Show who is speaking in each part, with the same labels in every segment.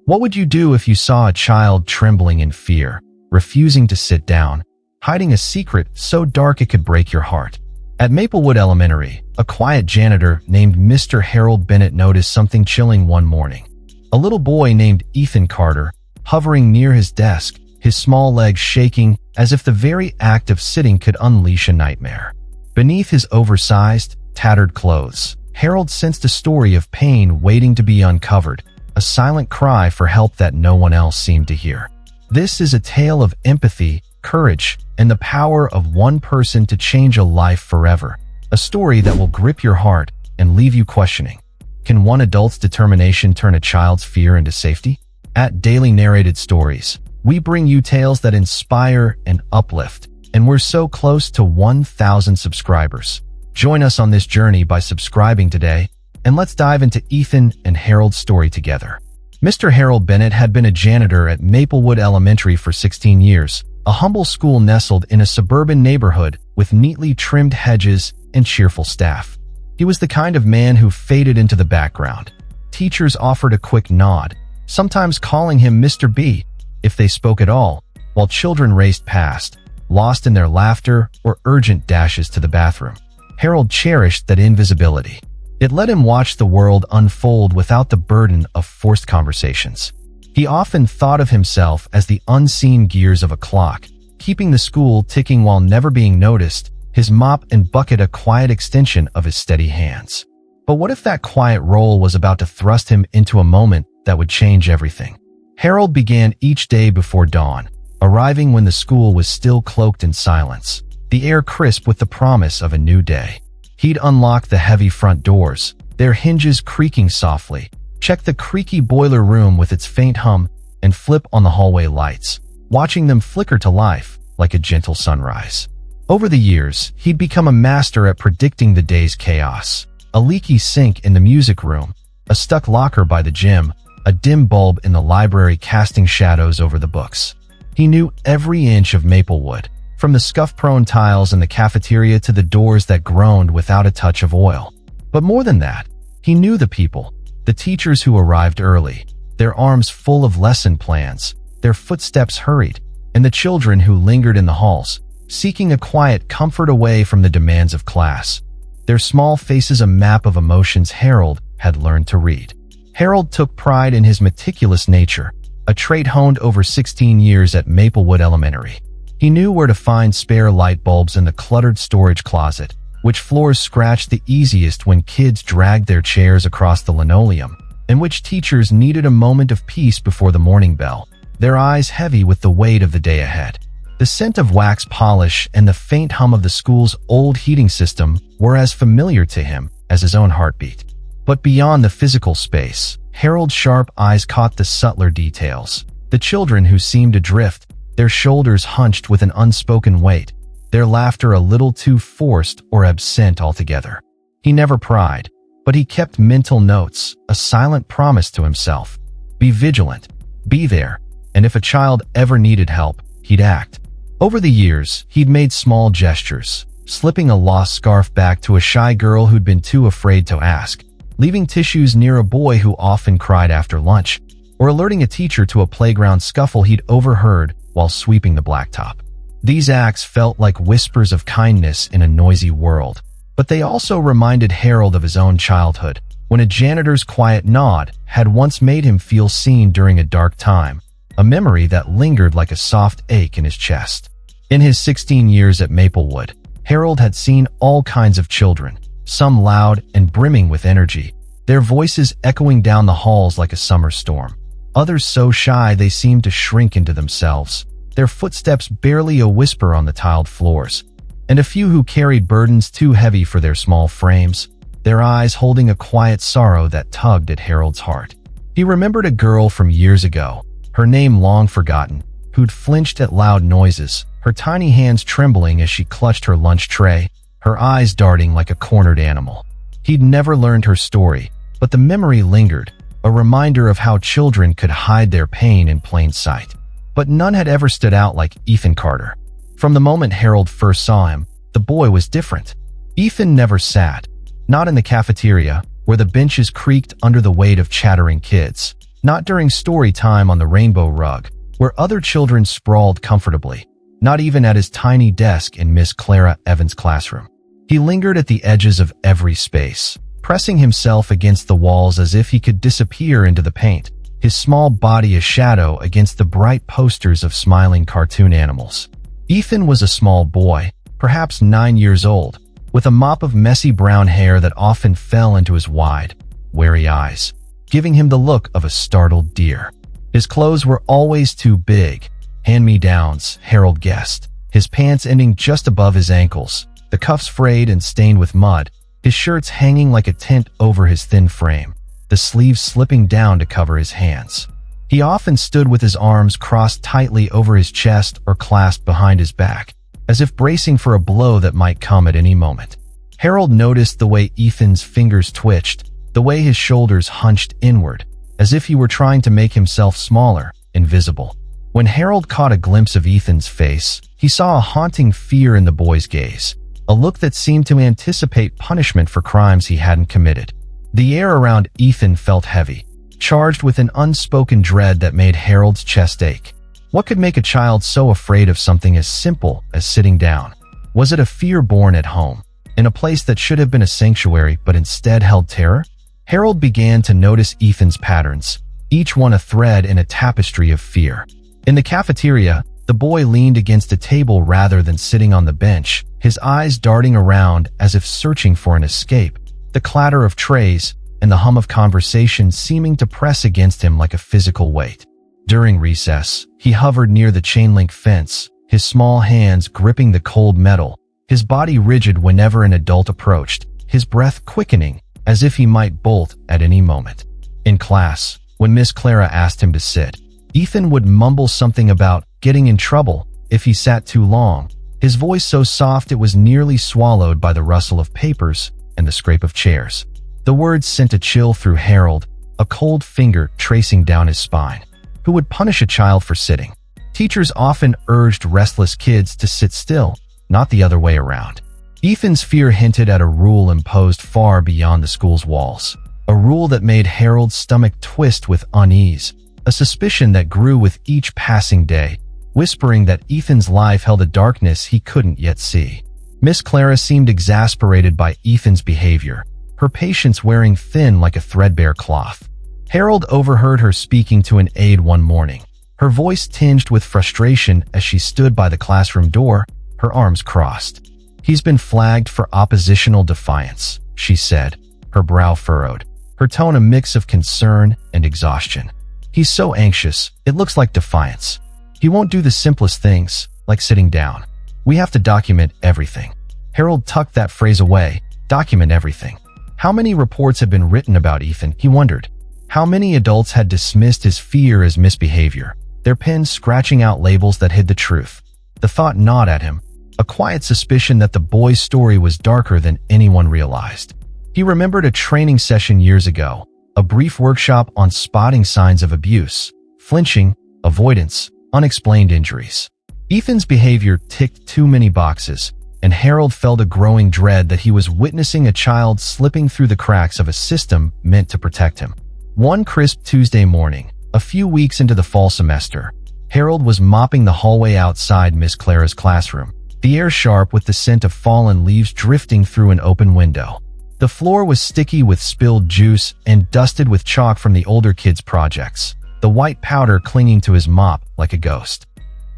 Speaker 1: What would you do if you saw a child trembling in fear, refusing to sit down, hiding a secret so dark it could break your heart? At Maplewood Elementary, a quiet janitor named Mr. Harold Bennett noticed something chilling one morning. A little boy named Ethan Carter, hovering near his desk, his small legs shaking as if the very act of sitting could unleash a nightmare. Beneath his oversized, tattered clothes, Harold sensed a story of pain waiting to be uncovered, a silent cry for help that no one else seemed to hear. This is a tale of empathy, courage, and the power of one person to change a life forever. A story that will grip your heart and leave you questioning. Can one adult's determination turn a child's fear into safety? At Daily Narrated Stories, we bring you tales that inspire and uplift, and we're so close to 1,000 subscribers. Join us on this journey by subscribing today, and let's dive into Ethan and Harold's story together. Mr. Harold Bennett had been a janitor at Maplewood Elementary for 16 years, a humble school nestled in a suburban neighborhood with neatly trimmed hedges and cheerful staff. He was the kind of man who faded into the background. Teachers offered a quick nod, sometimes calling him Mr. B, if they spoke at all, while children raced past, lost in their laughter or urgent dashes to the bathroom. Harold cherished that invisibility. It let him watch the world unfold without the burden of forced conversations. He often thought of himself as the unseen gears of a clock, keeping the school ticking while never being noticed, his mop and bucket a quiet extension of his steady hands. But what if that quiet role was about to thrust him into a moment that would change everything? Harold began each day before dawn, arriving when the school was still cloaked in silence, the air crisp with the promise of a new day. He'd unlock the heavy front doors, their hinges creaking softly, check the creaky boiler room with its faint hum, and flip on the hallway lights, watching them flicker to life like a gentle sunrise. Over the years, he'd become a master at predicting the day's chaos. A leaky sink in the music room, a stuck locker by the gym, a dim bulb in the library casting shadows over the books. He knew every inch of Maplewood, from the scuff-prone tiles in the cafeteria to the doors that groaned without a touch of oil. But more than that, he knew the people, the teachers who arrived early, their arms full of lesson plans, their footsteps hurried, and the children who lingered in the halls, seeking a quiet comfort away from the demands of class. Their small faces a map of emotions Harold had learned to read. Harold took pride in his meticulous nature, a trait honed over 16 years at Maplewood Elementary. He knew where to find spare light bulbs in the cluttered storage closet, which floors scratched the easiest when kids dragged their chairs across the linoleum, and which teachers needed a moment of peace before the morning bell, their eyes heavy with the weight of the day ahead. The scent of wax polish and the faint hum of the school's old heating system were as familiar to him as his own heartbeat. But beyond the physical space, Harold's sharp eyes caught the subtler details. The children who seemed adrift, their shoulders hunched with an unspoken weight, their laughter a little too forced or absent altogether. He never pried, but he kept mental notes, a silent promise to himself. Be vigilant, be there, and if a child ever needed help, he'd act. Over the years, he'd made small gestures, slipping a lost scarf back to a shy girl who'd been too afraid to ask, leaving tissues near a boy who often cried after lunch, or alerting a teacher to a playground scuffle he'd overheard while sweeping the blacktop. These acts felt like whispers of kindness in a noisy world, but they also reminded Harold of his own childhood, when a janitor's quiet nod had once made him feel seen during a dark time, a memory that lingered like a soft ache in his chest. In his 16 years at Maplewood, Harold had seen all kinds of children, some loud and brimming with energy, their voices echoing down the halls like a summer storm. Others so shy they seemed to shrink into themselves, their footsteps barely a whisper on the tiled floors. And a few who carried burdens too heavy for their small frames, their eyes holding a quiet sorrow that tugged at Harold's heart. He remembered a girl from years ago, her name long forgotten, who'd flinched at loud noises, her tiny hands trembling as she clutched her lunch tray, her eyes darting like a cornered animal. He'd never learned her story, but the memory lingered, a reminder of how children could hide their pain in plain sight. But none had ever stood out like Ethan Carter. From the moment Harold first saw him, the boy was different. Ethan never sat, not in the cafeteria, where the benches creaked under the weight of chattering kids. Not during story time on the rainbow rug, where other children sprawled comfortably. Not even at his tiny desk in Miss Clara Evans' classroom. He lingered at the edges of every space, pressing himself against the walls as if he could disappear into the paint, his small body a shadow against the bright posters of smiling cartoon animals. Ethan was a small boy, perhaps 9 years old, with a mop of messy brown hair that often fell into his wide, wary eyes, giving him the look of a startled deer. His clothes were always too big, hand-me-downs, Harold guessed, his pants ending just above his ankles, the cuffs frayed and stained with mud, his shirts hanging like a tent over his thin frame, the sleeves slipping down to cover his hands. He often stood with his arms crossed tightly over his chest or clasped behind his back, as if bracing for a blow that might come at any moment. Harold noticed the way Ethan's fingers twitched, the way his shoulders hunched inward, as if he were trying to make himself smaller, invisible. When Harold caught a glimpse of Ethan's face, he saw a haunting fear in the boy's gaze, a look that seemed to anticipate punishment for crimes he hadn't committed. The air around Ethan felt heavy, charged with an unspoken dread that made Harold's chest ache. What could make a child so afraid of something as simple as sitting down? Was it a fear born at home, in a place that should have been a sanctuary but instead held terror? Harold began to notice Ethan's patterns, each one a thread in a tapestry of fear. In the cafeteria, the boy leaned against a table rather than sitting on the bench, his eyes darting around as if searching for an escape, the clatter of trays and the hum of conversation seeming to press against him like a physical weight. During recess, he hovered near the chain-link fence, his small hands gripping the cold metal, his body rigid whenever an adult approached, his breath quickening as if he might bolt at any moment. In class, when Miss Clara asked him to sit, Ethan would mumble something about getting in trouble if he sat too long, his voice so soft it was nearly swallowed by the rustle of papers and the scrape of chairs. The words sent a chill through Harold, a cold finger tracing down his spine. Who would punish a child for sitting? Teachers often urged restless kids to sit still, not the other way around. Ethan's fear hinted at a rule imposed far beyond the school's walls, a rule that made Harold's stomach twist with unease, a suspicion that grew with each passing day, whispering that Ethan's life held a darkness he couldn't yet see. Miss Clara seemed exasperated by Ethan's behavior, her patience wearing thin like a threadbare cloth. Harold overheard her speaking to an aide one morning, her voice tinged with frustration as she stood by the classroom door, her arms crossed. "He's been flagged for oppositional defiance," she said, her brow furrowed, her tone a mix of concern and exhaustion. "He's so anxious, it looks like defiance. He won't do the simplest things, like sitting down. We have to document everything." Harold tucked that phrase away, document everything. How many reports had been written about Ethan, he wondered. How many adults had dismissed his fear as misbehavior, their pens scratching out labels that hid the truth. The thought gnawed at him, a quiet suspicion that the boy's story was darker than anyone realized. He remembered a training session years ago, a brief workshop on spotting signs of abuse, flinching, avoidance, unexplained injuries. Ethan's behavior ticked too many boxes, and Harold felt a growing dread that he was witnessing a child slipping through the cracks of a system meant to protect him. One crisp Tuesday morning, a few weeks into the fall semester, Harold was mopping the hallway outside Miss Clara's classroom, the air sharp with the scent of fallen leaves drifting through an open window. The floor was sticky with spilled juice and dusted with chalk from the older kids' projects, the white powder clinging to his mop like a ghost.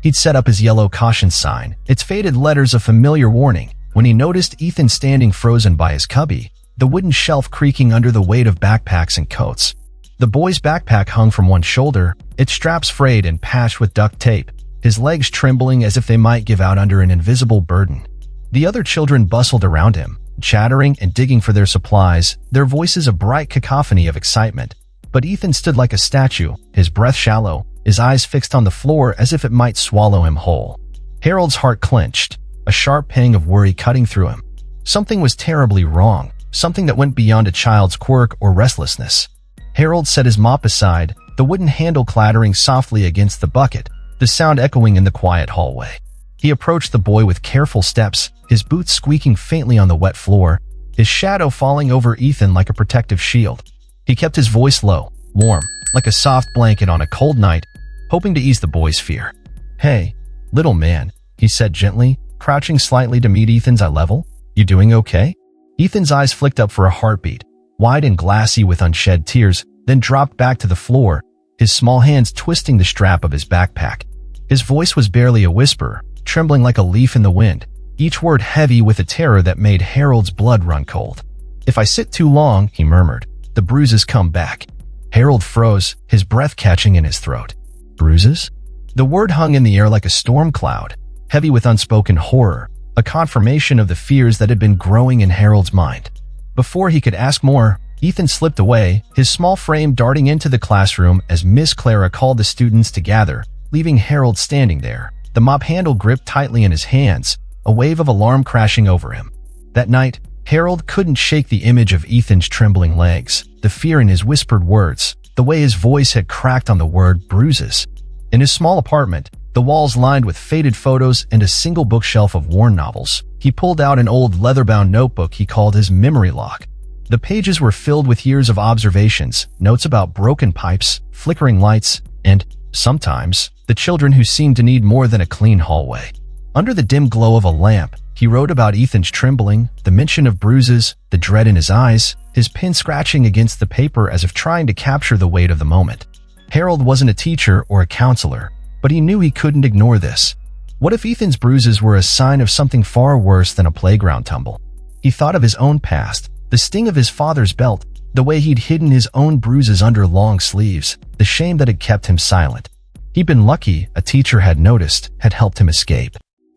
Speaker 1: He'd set up his yellow caution sign, its faded letters a familiar warning, when he noticed Ethan standing frozen by his cubby, the wooden shelf creaking under the weight of backpacks and coats. The boy's backpack hung from one shoulder, its straps frayed and patched with duct tape, his legs trembling as if they might give out under an invisible burden. The other children bustled around him, chattering and digging for their supplies, their voices a bright cacophony of excitement. But Ethan stood like a statue, his breath shallow, his eyes fixed on the floor as if it might swallow him whole. Harold's heart clenched, a sharp pang of worry cutting through him. Something was terribly wrong, something that went beyond a child's quirk or restlessness. Harold set his mop aside, the wooden handle clattering softly against the bucket, the sound echoing in the quiet hallway. He approached the boy with careful steps, his boots squeaking faintly on the wet floor, his shadow falling over Ethan like a protective shield. He kept his voice low, warm, like a soft blanket on a cold night, hoping to ease the boy's fear. "Hey, little man," he said gently, crouching slightly to meet Ethan's eye level. "You doing okay?" Ethan's eyes flicked up for a heartbeat, wide and glassy with unshed tears, then dropped back to the floor, his small hands twisting the strap of his backpack. His voice was barely a whisper, trembling like a leaf in the wind, each word heavy with a terror that made Harold's blood run cold. "If I sit too long," he murmured, "the bruises come back." Harold froze, his breath catching in his throat. "Bruises?" The word hung in the air like a storm cloud, heavy with unspoken horror, a confirmation of the fears that had been growing in Harold's mind. Before he could ask more, Ethan slipped away, his small frame darting into the classroom as Miss Clara called the students to gather, leaving Harold standing there, the mop handle gripped tightly in his hands, a wave of alarm crashing over him. That night, Harold couldn't shake the image of Ethan's trembling legs, the fear in his whispered words, the way his voice had cracked on the word bruises. In his small apartment, the walls lined with faded photos and a single bookshelf of worn novels, he pulled out an old leather-bound notebook he called his memory log. The pages were filled with years of observations, notes about broken pipes, flickering lights, and, sometimes, the children who seemed to need more than a clean hallway. Under the dim glow of a lamp, he wrote about Ethan's trembling, the mention of bruises, the dread in his eyes, his pen scratching against the paper as if trying to capture the weight of the moment. Harold wasn't a teacher or a counselor, but he knew he couldn't ignore this. What if Ethan's bruises were a sign of something far worse than a playground tumble? He thought of his own past, the sting of his father's belt, the way he'd hidden his own bruises under long sleeves, the shame that had kept him silent. He'd been lucky a teacher had noticed, had helped him escape.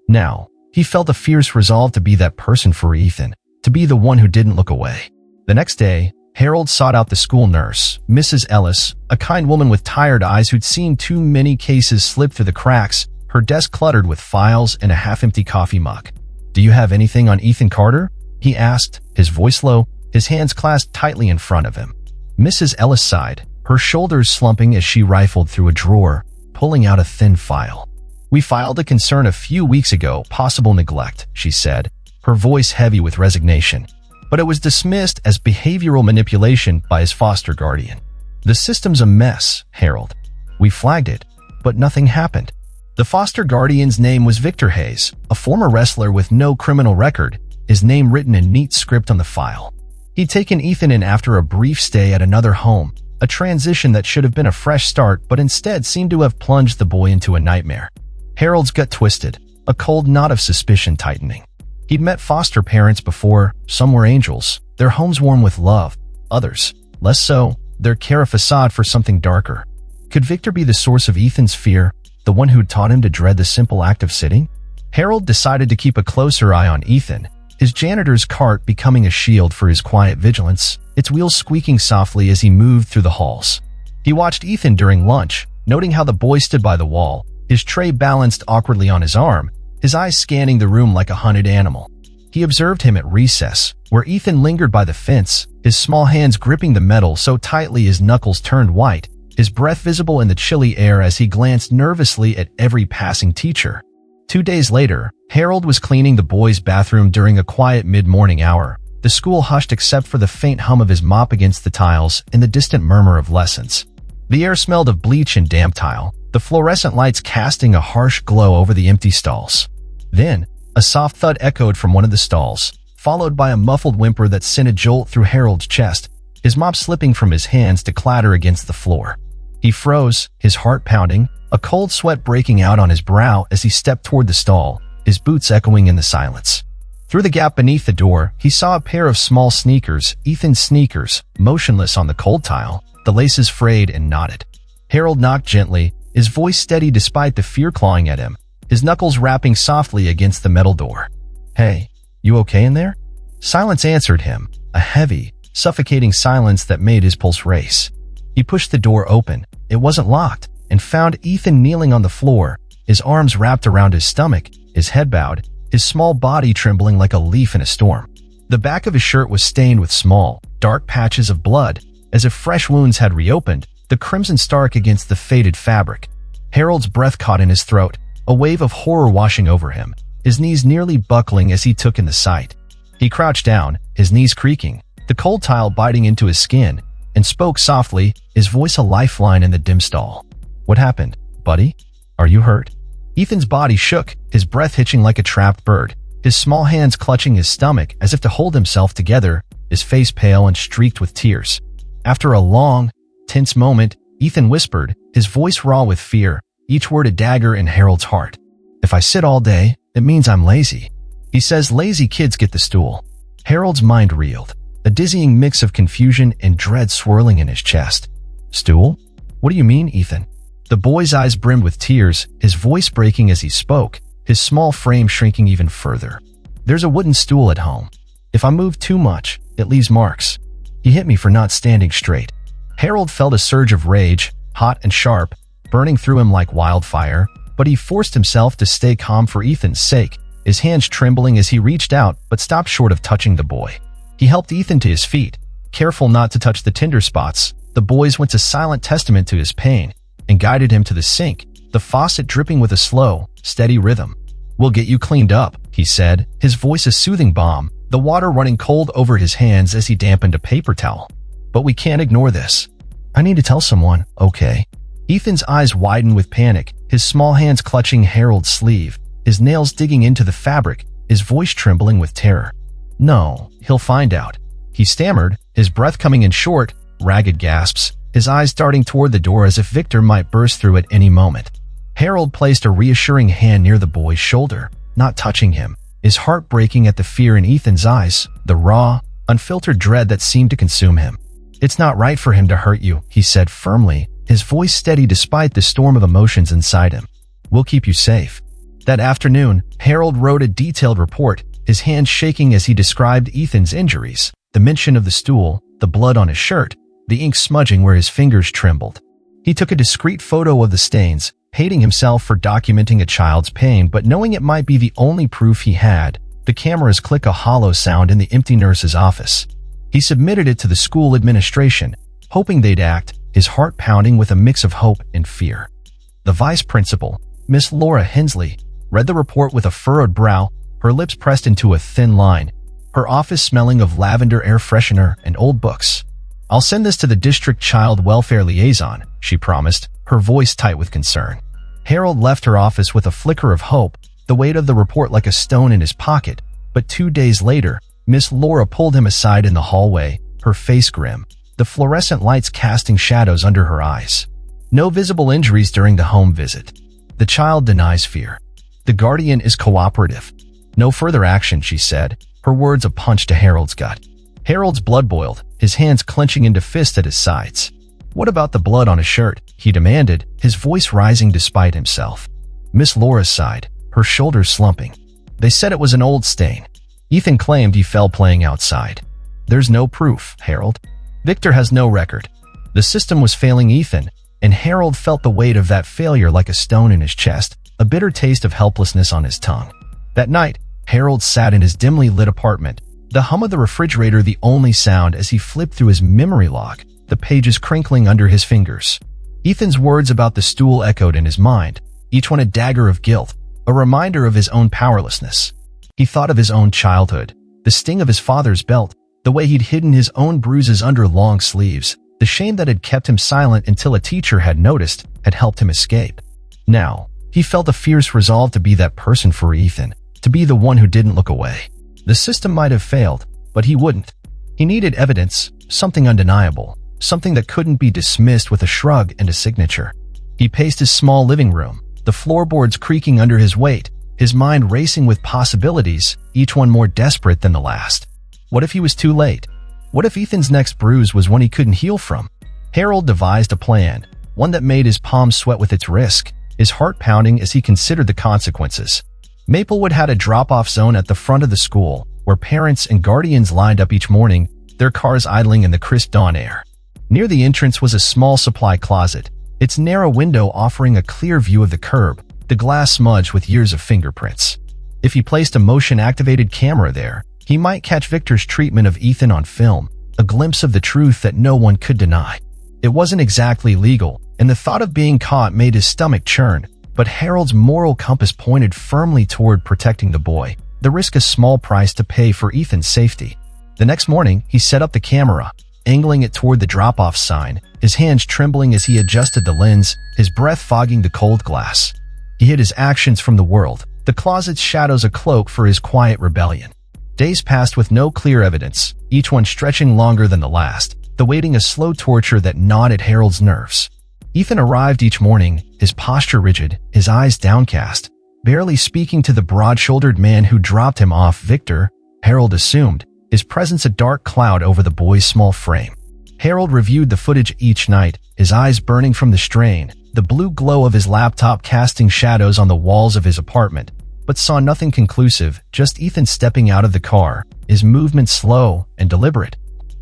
Speaker 1: Now, he felt a fierce resolve to be that person for Ethan, to be the one who didn't look away. The next day, Harold sought out the school nurse, Mrs. Ellis, a kind woman with tired eyes who'd seen too many cases slip through the cracks, her desk cluttered with files and a half-empty coffee mug. "Do you have anything on Ethan Carter?" he asked, his voice low, his hands clasped tightly in front of him. Mrs. Ellis sighed, her shoulders slumping as she rifled through a drawer, pulling out a thin file. "We filed a concern a few weeks ago, possible neglect," she said, her voice heavy with resignation. But it was dismissed as behavioral manipulation by his foster guardian. "The system's a mess, Harold. We flagged it, but nothing happened." The foster guardian's name was Victor Hayes, a former wrestler with no criminal record, his name written in neat script on the file. He'd taken Ethan in after a brief stay at another home, a transition that should have been a fresh start but instead seemed to have plunged the boy into a nightmare. Harold's gut twisted, a cold knot of suspicion tightening. He'd met foster parents before, some were angels, their homes warm with love, others, less so, their care a facade for something darker. Could Victor be the source of Ethan's fear, the one who'd taught him to dread the simple act of sitting? Harold decided to keep a closer eye on Ethan, his janitor's cart becoming a shield for his quiet vigilance, its wheels squeaking softly as he moved through the halls. He watched Ethan during lunch, noting how the boy stood by the wall, his tray balanced awkwardly on his arm, his eyes scanning the room like a hunted animal. He observed him at recess, where Ethan lingered by the fence, his small hands gripping the metal so tightly his knuckles turned white, his breath visible in the chilly air as he glanced nervously at every passing teacher. 2 days later, Harold was cleaning the boys' bathroom during a quiet mid-morning hour. The school hushed except for the faint hum of his mop against the tiles and the distant murmur of lessons. The air smelled of bleach and damp tile, the fluorescent lights casting a harsh glow over the empty stalls. Then, a soft thud echoed from one of the stalls, followed by a muffled whimper that sent a jolt through Harold's chest, his mop slipping from his hands to clatter against the floor. He froze, his heart pounding, a cold sweat breaking out on his brow as he stepped toward the stall, his boots echoing in the silence. Through the gap beneath the door, he saw a pair of small sneakers, Ethan's sneakers, motionless on the cold tile, the laces frayed and knotted. Harold knocked gently, his voice steady despite the fear clawing at him, his knuckles rapping softly against the metal door. "Hey, you okay in there?" Silence answered him, a heavy, suffocating silence that made his pulse race. He pushed the door open, it wasn't locked, and found Ethan kneeling on the floor, his arms wrapped around his stomach, his head bowed, his small body trembling like a leaf in a storm. The back of his shirt was stained with small, dark patches of blood, as if fresh wounds had reopened, the crimson stark against the faded fabric. Harold's breath caught in his throat, a wave of horror washing over him, his knees nearly buckling as he took in the sight. He crouched down, his knees creaking, the cold tile biting into his skin, and spoke softly, his voice a lifeline in the dim stall. "What happened, buddy? Are you hurt?" Ethan's body shook, his breath hitching like a trapped bird, his small hands clutching his stomach as if to hold himself together, his face pale and streaked with tears. After a long, tense moment, Ethan whispered, his voice raw with fear, each word a dagger in Harold's heart. "If I sit all day, it means I'm lazy. He says lazy kids get the stool." Harold's mind reeled, a dizzying mix of confusion and dread swirling in his chest. "Stool? What do you mean, Ethan?" The boy's eyes brimmed with tears, his voice breaking as he spoke, his small frame shrinking even further. "There's a wooden stool at home. If I move too much, it leaves marks. He hit me for not standing straight." Harold felt a surge of rage, hot and sharp, burning through him like wildfire, but he forced himself to stay calm for Ethan's sake, his hands trembling as he reached out but stopped short of touching the boy. He helped Ethan to his feet, careful not to touch the tender spots. The boys went to silent testament to his pain and guided him to the sink, the faucet dripping with a slow, steady rhythm. "We'll get you cleaned up," he said, his voice a soothing balm, the water running cold over his hands as he dampened a paper towel. "But we can't ignore this. I need to tell someone, okay?" Ethan's eyes widened with panic, his small hands clutching Harold's sleeve, his nails digging into the fabric, his voice trembling with terror. "No, he'll find out," he stammered, his breath coming in short, ragged gasps, his eyes darting toward the door as if Victor might burst through at any moment. Harold placed a reassuring hand near the boy's shoulder, not touching him, his heart breaking at the fear in Ethan's eyes, the raw, unfiltered dread that seemed to consume him. "It's not right for him to hurt you," he said firmly, his voice steady despite the storm of emotions inside him. "We'll keep you safe." That afternoon, Harold wrote a detailed report, his hands shaking as he described Ethan's injuries, the mention of the stool, the blood on his shirt, the ink smudging where his fingers trembled. He took a discreet photo of the stains, hating himself for documenting a child's pain but knowing it might be the only proof he had. The cameras click a hollow sound in the empty nurse's office. He submitted it to the school administration, hoping they'd act, his heart pounding with a mix of hope and fear. The vice principal, Miss Laura Hensley, read the report with a furrowed brow, her lips pressed into a thin line, her office smelling of lavender air freshener and old books. "I'll send this to the district child welfare liaison," she promised, her voice tight with concern. Harold left her office with a flicker of hope, the weight of the report like a stone in his pocket, but 2 days later, Miss Laura pulled him aside in the hallway, her face grim, the fluorescent lights casting shadows under her eyes. "No visible injuries during the home visit. The child denies fear. The guardian is cooperative. No further action," she said, her words a punch to Harold's gut. Harold's blood boiled, his hands clenching into fists at his sides. "What about the blood on his shirt?" he demanded, his voice rising despite himself. Miss Laura sighed, her shoulders slumping. "They said it was an old stain. Ethan claimed he fell playing outside. There's no proof, Harold. Victor has no record. The system was failing Ethan, and Harold felt the weight of that failure like a stone in his chest, a bitter taste of helplessness on his tongue. That night, Harold sat in his dimly lit apartment, the hum of the refrigerator the only sound as he flipped through his memory log, the pages crinkling under his fingers. Ethan's words about the stool echoed in his mind, each one a dagger of guilt, a reminder of his own powerlessness. He thought of his own childhood, the sting of his father's belt, the way he'd hidden his own bruises under long sleeves, the shame that had kept him silent until a teacher had noticed, had helped him escape. Now, he felt a fierce resolve to be that person for Ethan, to be the one who didn't look away. The system might have failed, but he wouldn't. He needed evidence, something undeniable, something that couldn't be dismissed with a shrug and a signature. He paced his small living room, the floorboards creaking under his weight, his mind racing with possibilities, each one more desperate than the last. What if he was too late? What if Ethan's next bruise was one he couldn't heal from? Harold devised a plan, one that made his palms sweat with its risk, his heart pounding as he considered the consequences. Maplewood had a drop-off zone at the front of the school, where parents and guardians lined up each morning, their cars idling in the crisp dawn air. Near the entrance was a small supply closet, its narrow window offering a clear view of the curb, the glass smudged with years of fingerprints. If he placed a motion-activated camera there, he might catch Victor's treatment of Ethan on film, a glimpse of the truth that no one could deny. It wasn't exactly legal, and the thought of being caught made his stomach churn, but Harold's moral compass pointed firmly toward protecting the boy, the risk a small price to pay for Ethan's safety. The next morning, he set up the camera, angling it toward the drop-off sign, his hands trembling as he adjusted the lens, his breath fogging the cold glass. He hid his actions from the world, the closet's shadows a cloak for his quiet rebellion. Days passed with no clear evidence, each one stretching longer than the last, the waiting a slow torture that gnawed at Harold's nerves. Ethan arrived each morning, his posture rigid, his eyes downcast, barely speaking to the broad-shouldered man who dropped him off. Victor, Harold assumed, his presence a dark cloud over the boy's small frame. Harold reviewed the footage each night, his eyes burning from the strain, the blue glow of his laptop casting shadows on the walls of his apartment, but saw nothing conclusive, just Ethan stepping out of the car, his movements slow and deliberate.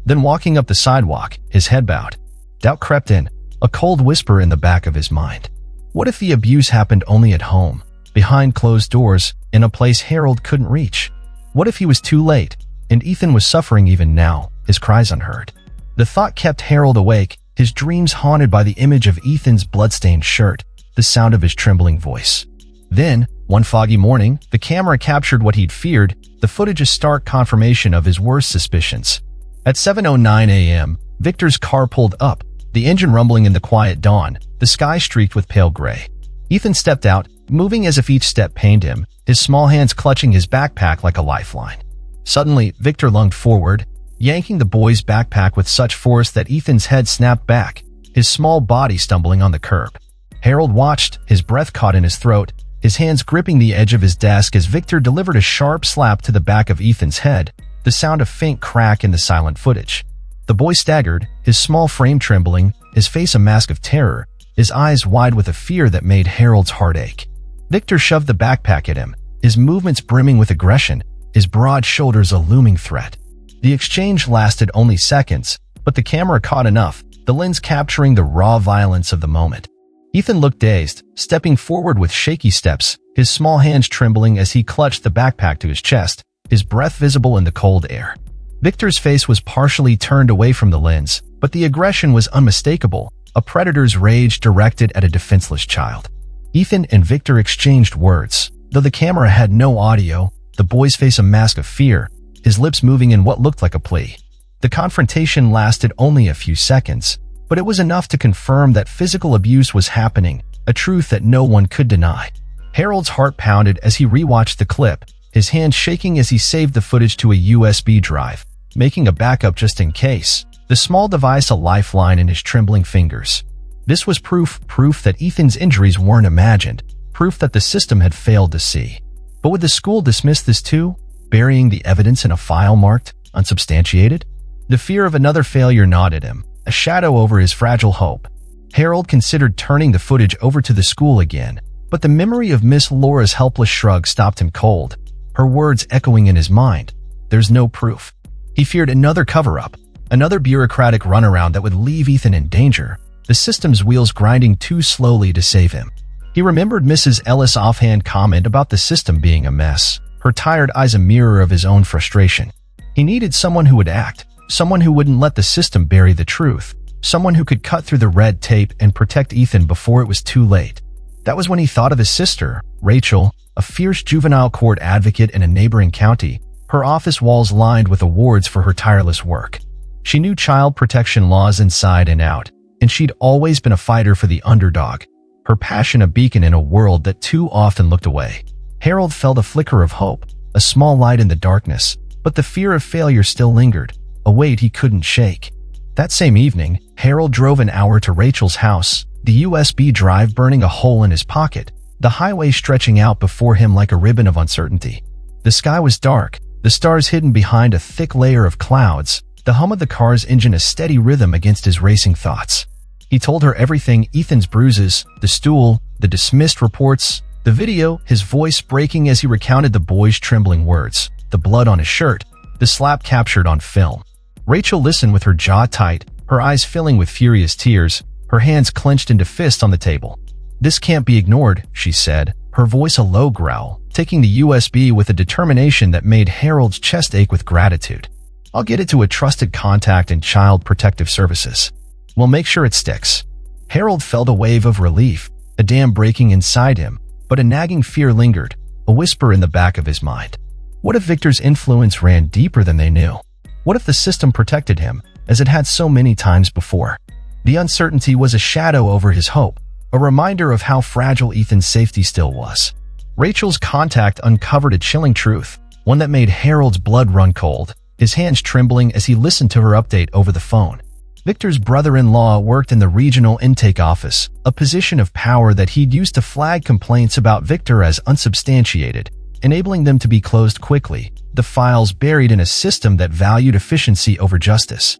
Speaker 1: Then walking up the sidewalk, his head bowed. Doubt crept in, a cold whisper in the back of his mind. What if the abuse happened only at home, behind closed doors, in a place Harold couldn't reach? What if he was too late, and Ethan was suffering even now, his cries unheard? The thought kept Harold awake, his dreams haunted by the image of Ethan's bloodstained shirt, the sound of his trembling voice. Then, one foggy morning, the camera captured what he'd feared, the footage a stark confirmation of his worst suspicions. At 7:09 a.m., Victor's car pulled up, the engine rumbling in the quiet dawn, the sky streaked with pale gray. Ethan stepped out, moving as if each step pained him, his small hands clutching his backpack like a lifeline. Suddenly, Victor lunged forward, yanking the boy's backpack with such force that Ethan's head snapped back, his small body stumbling on the curb. Harold watched, his breath caught in his throat, his hands gripping the edge of his desk as Victor delivered a sharp slap to the back of Ethan's head, the sound of faint crack in the silent footage. The boy staggered, his small frame trembling, his face a mask of terror, his eyes wide with a fear that made Harold's heart ache. Victor shoved the backpack at him, his movements brimming with aggression, his broad shoulders a looming threat. The exchange lasted only seconds, but the camera caught enough, the lens capturing the raw violence of the moment. Ethan looked dazed, stepping forward with shaky steps, his small hands trembling as he clutched the backpack to his chest, his breath visible in the cold air. Victor's face was partially turned away from the lens, but the aggression was unmistakable, a predator's rage directed at a defenseless child. Ethan and Victor exchanged words. Though the camera had no audio, the boy's face a mask of fear, his lips moving in what looked like a plea. The confrontation lasted only a few seconds, but it was enough to confirm that physical abuse was happening, a truth that no one could deny. Harold's heart pounded as he rewatched the clip, his hand shaking as he saved the footage to a USB drive, making a backup just in case, the small device a lifeline in his trembling fingers. This was proof that Ethan's injuries weren't imagined, proof that the system had failed to see. But would the school dismiss this too, burying the evidence in a file marked unsubstantiated? The fear of another failure gnawed at him, a shadow over his fragile hope. Harold considered turning the footage over to the school again, but the memory of Miss Laura's helpless shrug stopped him cold, her words echoing in his mind. There's no proof. He feared another cover-up, another bureaucratic runaround that would leave Ethan in danger, the system's wheels grinding too slowly to save him. He remembered Mrs. Ellis' offhand comment about the system being a mess, her tired eyes a mirror of his own frustration. He needed someone who would act, someone who wouldn't let the system bury the truth, someone who could cut through the red tape and protect Ethan before it was too late. That was when he thought of his sister, Rachel, a fierce juvenile court advocate in a neighboring county, her office walls lined with awards for her tireless work. She knew child protection laws inside and out, and she'd always been a fighter for the underdog, her passion a beacon in a world that too often looked away. Harold felt a flicker of hope, a small light in the darkness, but the fear of failure still lingered, a weight he couldn't shake. That same evening, Harold drove an hour to Rachel's house, the USB drive burning a hole in his pocket, the highway stretching out before him like a ribbon of uncertainty. The sky was dark, the stars hidden behind a thick layer of clouds, the hum of the car's engine a steady rhythm against his racing thoughts. He told her everything, Ethan's bruises, the stool, the dismissed reports, the video, his voice breaking as he recounted the boy's trembling words, the blood on his shirt, the slap captured on film. Rachel listened with her jaw tight, her eyes filling with furious tears, her hands clenched into fists on the table. "This can't be ignored," she said, her voice a low growl, taking the USB with a determination that made Harold's chest ache with gratitude. "I'll get it to a trusted contact in Child Protective Services. We'll make sure it sticks." Harold felt a wave of relief, a dam breaking inside him, but a nagging fear lingered, a whisper in the back of his mind. What if Victor's influence ran deeper than they knew? What if the system protected him, as it had so many times before. The uncertainty was a shadow over his hope, a reminder of how fragile Ethan's safety still was. Rachel's contact uncovered a chilling truth, one that made Harold's blood run cold, his hands trembling as he listened to her update over the phone. Victor's brother-in-law worked in the regional intake office, a position of power that he'd used to flag complaints about Victor as unsubstantiated, enabling them to be closed quickly, the files buried in a system that valued efficiency over justice.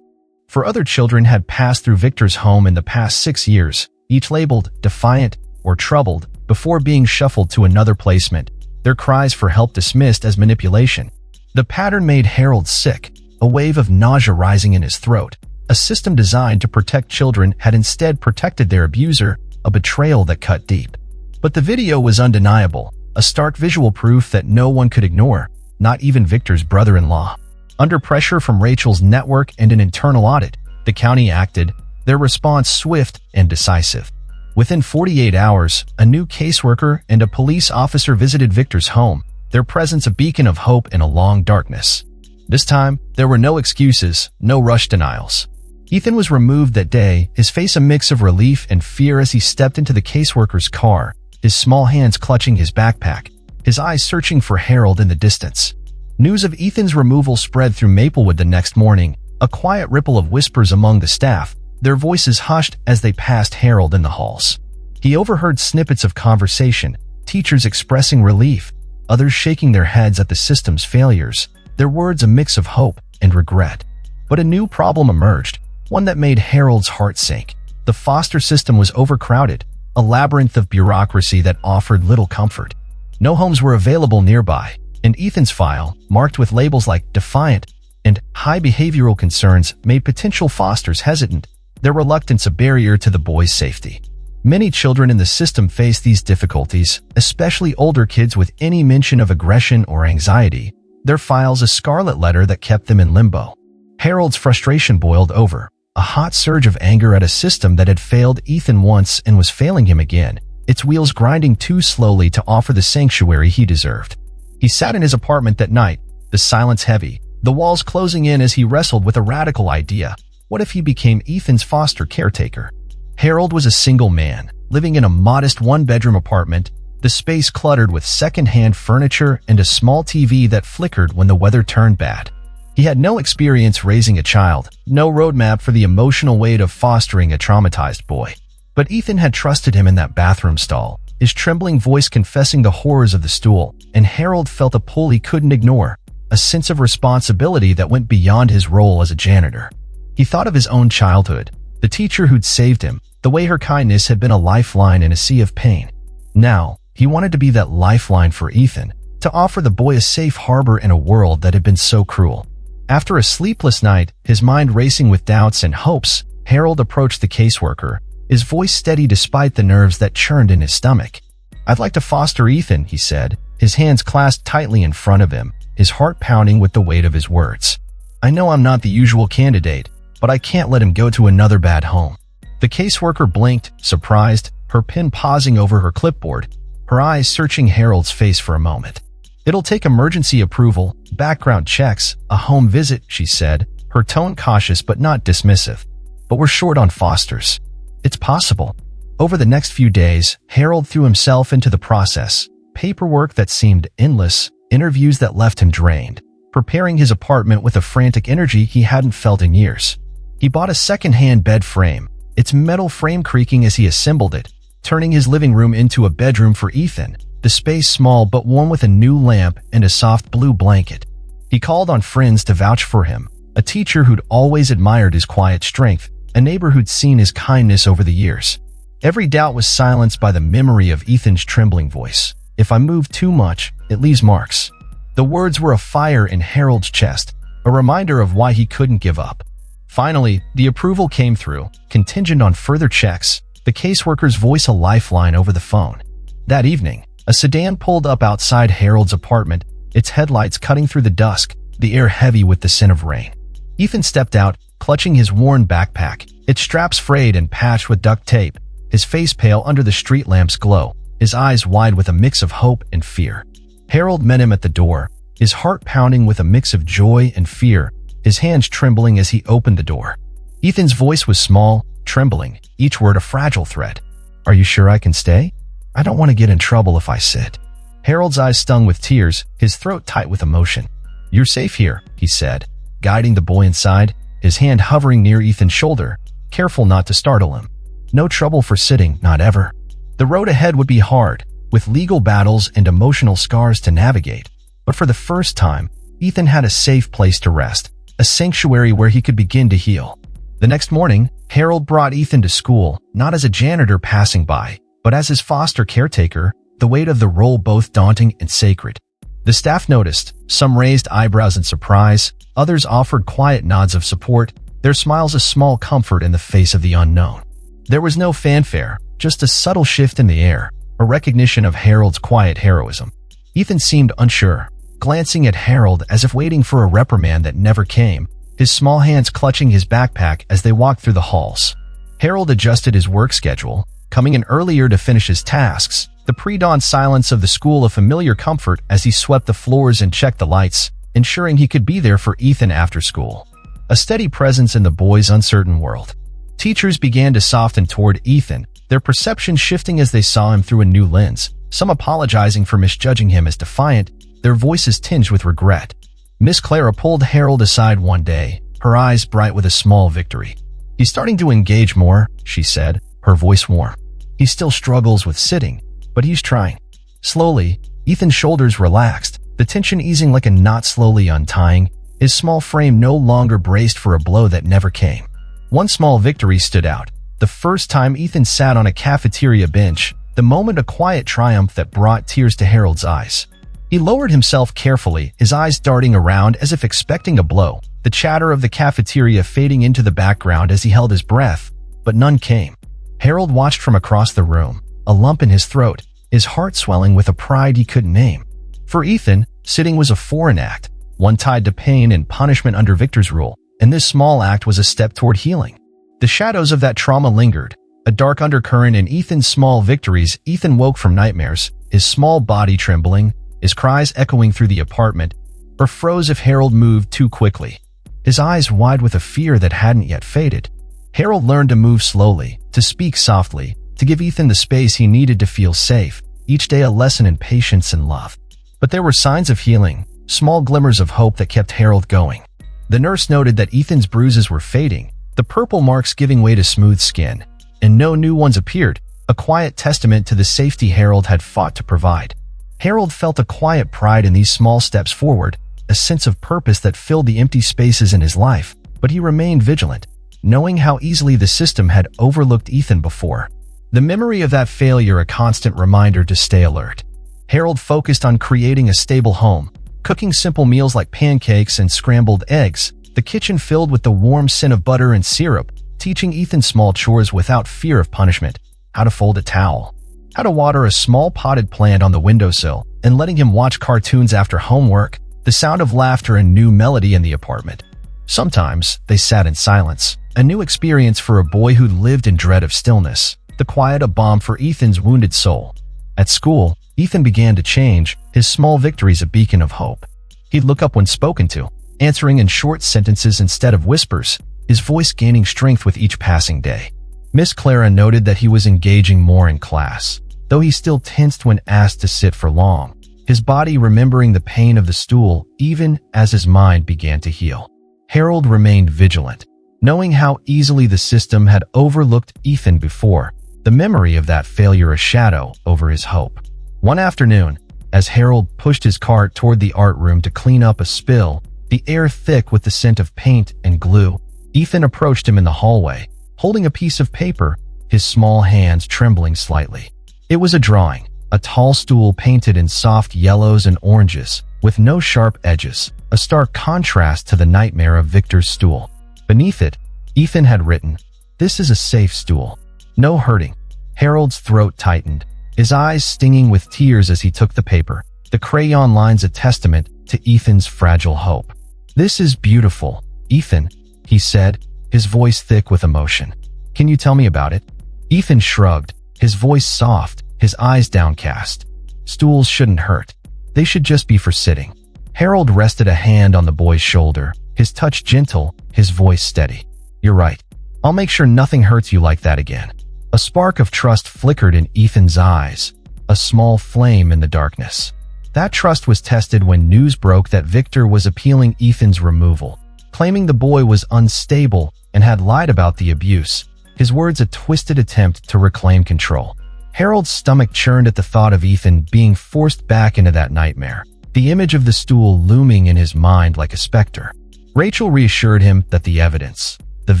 Speaker 1: For other children had passed through Victor's home in the past 6 years, each labeled defiant or troubled, before being shuffled to another placement, their cries for help dismissed as manipulation. The pattern made Harold sick, a wave of nausea rising in his throat. A system designed to protect children had instead protected their abuser, a betrayal that cut deep. But the video was undeniable, a stark visual proof that no one could ignore, not even Victor's brother-in-law. Under pressure from Rachel's network and an internal audit, the county acted, their response swift and decisive. Within 48 hours, a new caseworker and a police officer visited Victor's home, their presence a beacon of hope in a long darkness. This time, there were no excuses, no rush denials. Ethan was removed that day, his face a mix of relief and fear as he stepped into the caseworker's car, his small hands clutching his backpack, his eyes searching for Harold in the distance. News of Ethan's removal spread through Maplewood the next morning, a quiet ripple of whispers among the staff, their voices hushed as they passed Harold in the halls. He overheard snippets of conversation, teachers expressing relief, others shaking their heads at the system's failures, their words a mix of hope and regret. But a new problem emerged, one that made Harold's heart sink. The foster system was overcrowded, a labyrinth of bureaucracy that offered little comfort. No homes were available nearby, and Ethan's file, marked with labels like defiant and high behavioral concerns, made potential fosters hesitant, their reluctance a barrier to the boy's safety. Many children in the system faced these difficulties, especially older kids with any mention of aggression or anxiety, their files a scarlet letter that kept them in limbo. Harold's frustration boiled over, a hot surge of anger at a system that had failed Ethan once and was failing him again, its wheels grinding too slowly to offer the sanctuary he deserved. He sat in his apartment that night, the silence heavy, the walls closing in as he wrestled with a radical idea. What if he became Ethan's foster caretaker? Harold was a single man, living in a modest one-bedroom apartment, the space cluttered with second-hand furniture and a small TV that flickered when the weather turned bad. He had no experience raising a child, no roadmap for the emotional weight of fostering a traumatized boy. But Ethan had trusted him in that bathroom stall, his trembling voice confessing the horrors of the stool, and Harold felt a pull he couldn't ignore, a sense of responsibility that went beyond his role as a janitor. He thought of his own childhood, the teacher who'd saved him, the way her kindness had been a lifeline in a sea of pain. Now, he wanted to be that lifeline for Ethan, to offer the boy a safe harbor in a world that had been so cruel. After a sleepless night, his mind racing with doubts and hopes, Harold approached the caseworker, his voice steady despite the nerves that churned in his stomach. "I'd like to foster Ethan," he said, his hands clasped tightly in front of him, his heart pounding with the weight of his words. "I know I'm not the usual candidate, but I can't let him go to another bad home." The caseworker blinked, surprised, her pen pausing over her clipboard, her eyes searching Harold's face for a moment. "It'll take emergency approval, background checks, a home visit," she said, her tone cautious but not dismissive. "But we're short on fosters." "It's possible." Over the next few days, Harold threw himself into the process, paperwork that seemed endless, interviews that left him drained, preparing his apartment with a frantic energy he hadn't felt in years. He bought a second-hand bed frame, its metal frame creaking as he assembled it, turning his living room into a bedroom for Ethan, the space small but warm with a new lamp and a soft blue blanket. He called on friends to vouch for him, a teacher who'd always admired his quiet strength, a neighbor who'd seen his kindness over the years. Every doubt was silenced by the memory of Ethan's trembling voice. "If I move too much, it leaves marks." The words were a fire in Harold's chest, a reminder of why he couldn't give up. Finally, the approval came through, contingent on further checks, the caseworker's voice a lifeline over the phone. That evening, a sedan pulled up outside Harold's apartment, its headlights cutting through the dusk, the air heavy with the scent of rain. Ethan stepped out, clutching his worn backpack, its straps frayed and patched with duct tape, his face pale under the street lamp's glow, his eyes wide with a mix of hope and fear. Harold met him at the door, his heart pounding with a mix of joy and fear, his hands trembling as he opened the door. Ethan's voice was small, trembling, each word a fragile thread. "Are you sure I can stay? I don't want to get in trouble if I sit." Harold's eyes stung with tears, his throat tight with emotion. "You're safe here," he said, guiding the boy inside, his hand hovering near Ethan's shoulder, careful not to startle him. "No trouble for sitting, not ever." The road ahead would be hard, with legal battles and emotional scars to navigate. But for the first time, Ethan had a safe place to rest, a sanctuary where he could begin to heal. The next morning, Harold brought Ethan to school, not as a janitor passing by, but as his foster caretaker, the weight of the role both daunting and sacred. The staff noticed, some raised eyebrows in surprise, others offered quiet nods of support, their smiles a small comfort in the face of the unknown. There was no fanfare, just a subtle shift in the air, a recognition of Harold's quiet heroism. Ethan seemed unsure, glancing at Harold as if waiting for a reprimand that never came, his small hands clutching his backpack as they walked through the halls. Harold adjusted his work schedule, coming in earlier to finish his tasks, the pre-dawn silence of the school a familiar comfort as he swept the floors and checked the lights, ensuring he could be there for Ethan after school. A steady presence in the boy's uncertain world. Teachers began to soften toward Ethan, their perception shifting as they saw him through a new lens, some apologizing for misjudging him as defiant, their voices tinged with regret. Miss Clara pulled Harold aside one day, her eyes bright with a small victory. "He's starting to engage more," she said, her voice warm. "He still struggles with sitting, but he's trying." Slowly, Ethan's shoulders relaxed, the tension easing like a knot slowly untying, his small frame no longer braced for a blow that never came. One small victory stood out. The first time Ethan sat on a cafeteria bench, the moment a quiet triumph that brought tears to Harold's eyes. He lowered himself carefully, his eyes darting around as if expecting a blow, the chatter of the cafeteria fading into the background as he held his breath, but none came. Harold watched from across the room, a lump in his throat, his heart swelling with a pride he couldn't name. For Ethan, sitting was a foreign act, one tied to pain and punishment under Victor's rule, and this small act was a step toward healing. The shadows of that trauma lingered, a dark undercurrent in Ethan's small victories. Ethan woke from nightmares, his small body trembling, his cries echoing through the apartment, or froze if Harold moved too quickly. His eyes wide with a fear that hadn't yet faded. Harold learned to move slowly, to speak softly, to give Ethan the space he needed to feel safe, each day a lesson in patience and love. But there were signs of healing, small glimmers of hope that kept Harold going. The nurse noted that Ethan's bruises were fading, the purple marks giving way to smooth skin, and no new ones appeared, a quiet testament to the safety Harold had fought to provide. Harold felt a quiet pride in these small steps forward, a sense of purpose that filled the empty spaces in his life, but he remained vigilant, knowing how easily the system had overlooked Ethan before. The memory of that failure a constant reminder to stay alert. Harold focused on creating a stable home, cooking simple meals like pancakes and scrambled eggs, the kitchen filled with the warm scent of butter and syrup, teaching Ethan small chores without fear of punishment, how to fold a towel, how to water a small potted plant on the windowsill, and letting him watch cartoons after homework, the sound of laughter and new melody in the apartment. Sometimes they sat in silence, a new experience for a boy who lived in dread of stillness, the quiet a balm for Ethan's wounded soul. At school, Ethan began to change, his small victories a beacon of hope. He'd look up when spoken to, answering in short sentences instead of whispers, his voice gaining strength with each passing day. Miss Clara noted that he was engaging more in class, though he still tensed when asked to sit for long, his body remembering the pain of the stool even as his mind began to heal. Harold remained vigilant, knowing how easily the system had overlooked Ethan before, the memory of that failure a shadow over his hope. One afternoon, as Harold pushed his cart toward the art room to clean up a spill, the air thick with the scent of paint and glue, Ethan approached him in the hallway, holding a piece of paper, his small hands trembling slightly. It was a drawing, a tall stool painted in soft yellows and oranges, with no sharp edges, a stark contrast to the nightmare of Victor's stool. Beneath it, Ethan had written, "This is a safe stool. No hurting." Harold's throat tightened, his eyes stinging with tears as he took the paper, the crayon lines a testament to Ethan's fragile hope. "This is beautiful, Ethan," he said, his voice thick with emotion. "Can you tell me about it?" Ethan shrugged, his voice soft, his eyes downcast. "Stools shouldn't hurt. They should just be for sitting." Harold rested a hand on the boy's shoulder, his touch gentle, his voice steady. "You're right. I'll make sure nothing hurts you like that again." A spark of trust flickered in Ethan's eyes, a small flame in the darkness. That trust was tested when news broke that Victor was appealing Ethan's removal, claiming the boy was unstable and had lied about the abuse, his words a twisted attempt to reclaim control. Harold's stomach churned at the thought of Ethan being forced back into that nightmare, the image of the stool looming in his mind like a specter. Rachel reassured him that the evidence, the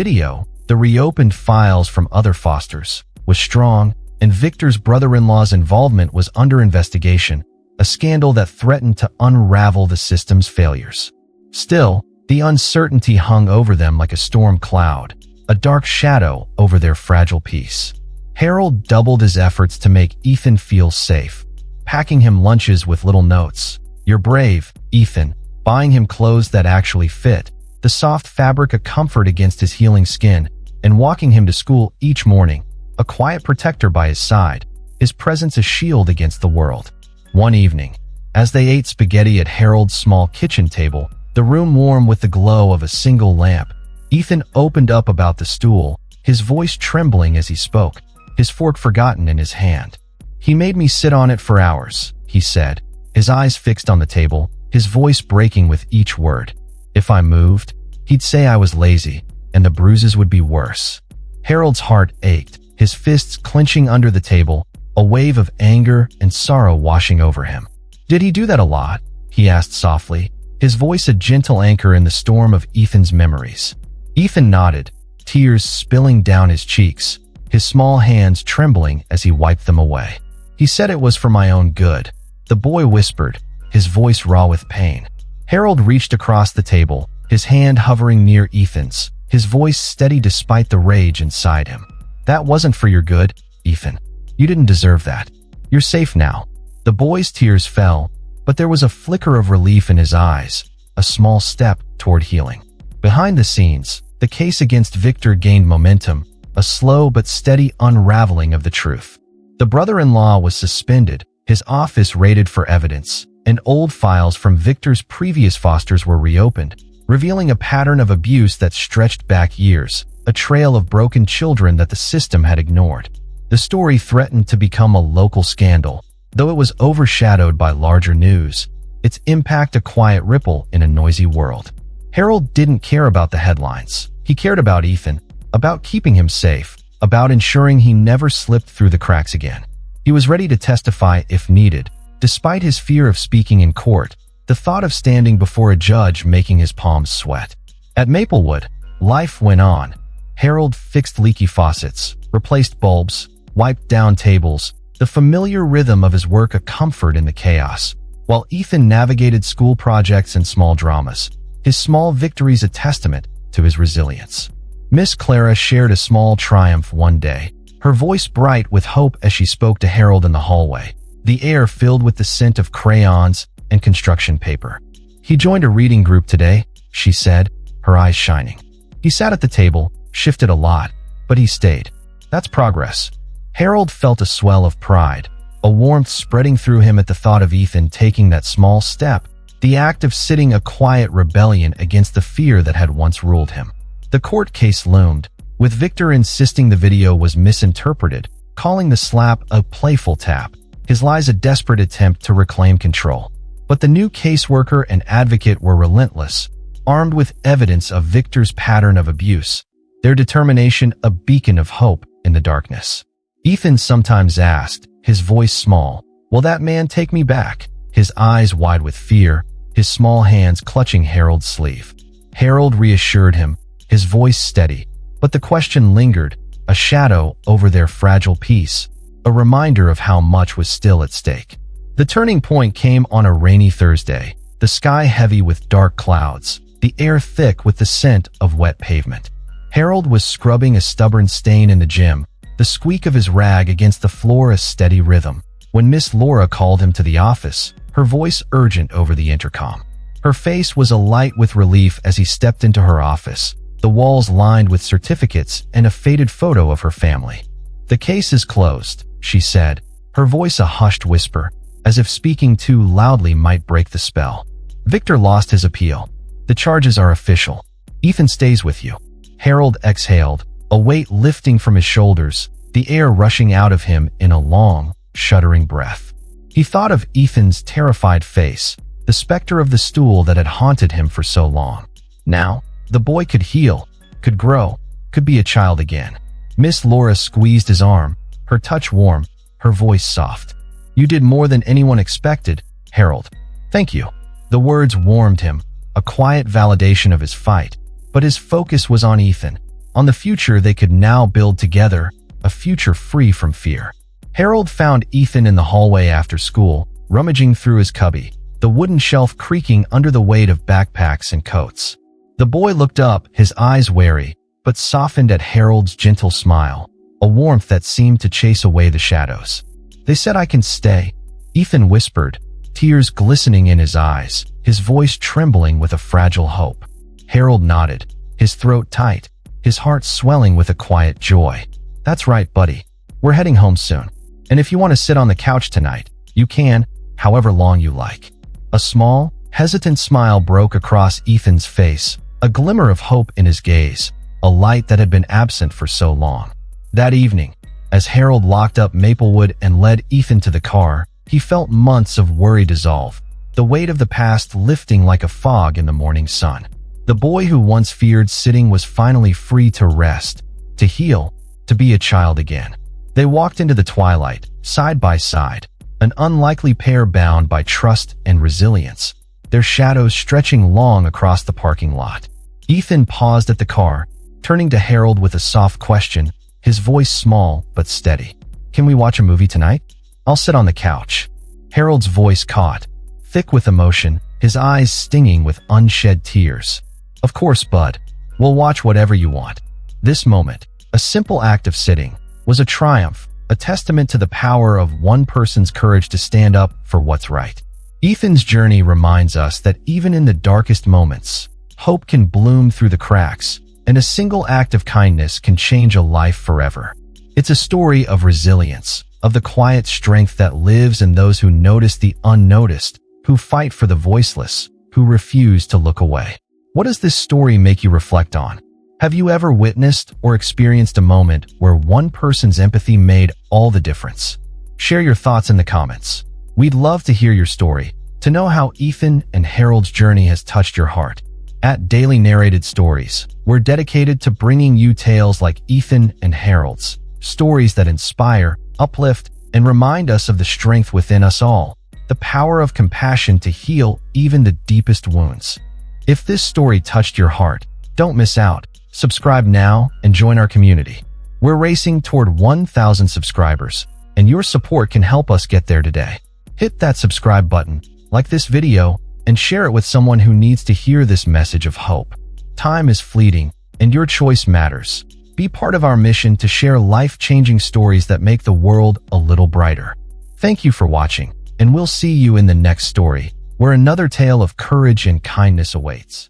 Speaker 1: video, the reopened files from other fosters, was strong, and Victor's brother-in-law's involvement was under investigation, a scandal that threatened to unravel the system's failures. Still, the uncertainty hung over them like a storm cloud, a dark shadow over their fragile peace. Harold doubled his efforts to make Ethan feel safe, packing him lunches with little notes. "You're brave, Ethan," buying him clothes that actually fit, the soft fabric a comfort against his healing skin, and walking him to school each morning, a quiet protector by his side, his presence a shield against the world. One evening, as they ate spaghetti at Harold's small kitchen table, the room warm with the glow of a single lamp, Ethan opened up about the stool, his voice trembling as he spoke, his fork forgotten in his hand. "He made me sit on it for hours," he said, his eyes fixed on the table, his voice breaking with each word. "If I moved, he'd say I was lazy, and the bruises would be worse." Harold's heart ached, his fists clenching under the table, a wave of anger and sorrow washing over him. "Did he do that a lot?" he asked softly, his voice a gentle anchor in the storm of Ethan's memories. Ethan nodded, tears spilling down his cheeks, his small hands trembling as he wiped them away. "He said it was for my own good," the boy whispered, his voice raw with pain. Harold reached across the table, his hand hovering near Ethan's, his voice steady despite the rage inside him. "That wasn't for your good, Ethan. You didn't deserve that. You're safe now." The boy's tears fell, but there was a flicker of relief in his eyes, a small step toward healing. Behind the scenes, the case against Victor gained momentum, a slow but steady unraveling of the truth. The brother-in-law was suspended, his office raided for evidence, and old files from Victor's previous fosters were reopened, revealing a pattern of abuse that stretched back years, a trail of broken children that the system had ignored. The story threatened to become a local scandal, though it was overshadowed by larger news, its impact a quiet ripple in a noisy world. Harold didn't care about the headlines. He cared about Ethan, about keeping him safe, about ensuring he never slipped through the cracks again. He was ready to testify if needed, despite his fear of speaking in court, the thought of standing before a judge making his palms sweat. At Maplewood, life went on. Harold fixed leaky faucets, replaced bulbs, wiped down tables, the familiar rhythm of his work a comfort in the chaos, while Ethan navigated school projects and small dramas, his small victories a testament to his resilience. Miss Clara shared a small triumph one day, her voice bright with hope as she spoke to Harold in the hallway, the air filled with the scent of crayons and construction paper. "He joined a reading group today," she said, her eyes shining. "He sat at the table, shifted a lot, but he stayed. That's progress." Harold felt a swell of pride, a warmth spreading through him at the thought of Ethan taking that small step, the act of sitting a quiet rebellion against the fear that had once ruled him. The court case loomed, with Victor insisting the video was misinterpreted, calling the slap a playful tap, his lies a desperate attempt to reclaim control. But the new caseworker and advocate were relentless, armed with evidence of Victor's pattern of abuse, their determination a beacon of hope in the darkness. Ethan sometimes asked, his voice small, "Will that man take me back?" His eyes wide with fear, his small hands clutching Harold's sleeve. Harold reassured him, his voice steady, but the question lingered, a shadow over their fragile peace, a reminder of how much was still at stake. The turning point came on a rainy Thursday, the sky heavy with dark clouds, the air thick with the scent of wet pavement. Harold was scrubbing a stubborn stain in the gym, the squeak of his rag against the floor a steady rhythm, when Miss Laura called him to the office, her voice urgent over the intercom. Her face was alight with relief as he stepped into her office, the walls lined with certificates and a faded photo of her family. "The case is closed," she said, her voice a hushed whisper, as if speaking too loudly might break the spell. "Victor lost his appeal. The charges are official. Ethan stays with you." Harold exhaled, a weight lifting from his shoulders, the air rushing out of him in a long, shuddering breath. He thought of Ethan's terrified face, the specter of the stool that had haunted him for so long. Now, the boy could heal, could grow, could be a child again. Miss Laura squeezed his arm, her touch warm, her voice soft. "You did more than anyone expected, Harold. Thank you." The words warmed him, a quiet validation of his fight, but his focus was on Ethan, on the future they could now build together, a future free from fear. Harold found Ethan in the hallway after school, rummaging through his cubby, the wooden shelf creaking under the weight of backpacks and coats. The boy looked up, his eyes wary, but softened at Harold's gentle smile, a warmth that seemed to chase away the shadows. "They said I can stay," Ethan whispered, tears glistening in his eyes, his voice trembling with a fragile hope. Harold nodded, his throat tight, his heart swelling with a quiet joy. "That's right, buddy. We're heading home soon. And if you want to sit on the couch tonight, you can, however long you like." A small, hesitant smile broke across Ethan's face, a glimmer of hope in his gaze, a light that had been absent for so long. That evening, as Harold locked up Maplewood and led Ethan to the car, he felt months of worry dissolve, the weight of the past lifting like a fog in the morning sun. The boy who once feared sitting was finally free to rest, to heal, to be a child again. They walked into the twilight, side by side, an unlikely pair bound by trust and resilience, their shadows stretching long across the parking lot. Ethan paused at the car, turning to Harold with a soft question, his voice small but steady. "Can we watch a movie tonight? I'll sit on the couch." Harold's voice caught, thick with emotion, his eyes stinging with unshed tears. "Of course, bud. We'll watch whatever you want." This moment, a simple act of sitting, was a triumph, a testament to the power of one person's courage to stand up for what's right. Ethan's journey reminds us that even in the darkest moments, hope can bloom through the cracks, and a single act of kindness can change a life forever. It's a story of resilience, of the quiet strength that lives in those who notice the unnoticed, who fight for the voiceless, who refuse to look away. What does this story make you reflect on? Have you ever witnessed or experienced a moment where one person's empathy made all the difference? Share your thoughts in the comments. We'd love to hear your story, to know how Ethan and Harold's journey has touched your heart. At Daily Narrated Stories, we're dedicated to bringing you tales like Ethan and Harold's, stories that inspire, uplift, and remind us of the strength within us all, the power of compassion to heal even the deepest wounds. If this story touched your heart, don't miss out. Subscribe now and join our community. We're racing toward 1,000 subscribers, and your support can help us get there today. Hit that subscribe button, like this video, and share it with someone who needs to hear this message of hope. Time is fleeting, and your choice matters. Be part of our mission to share life-changing stories that make the world a little brighter. Thank you for watching, and we'll see you in the next story, where another tale of courage and kindness awaits.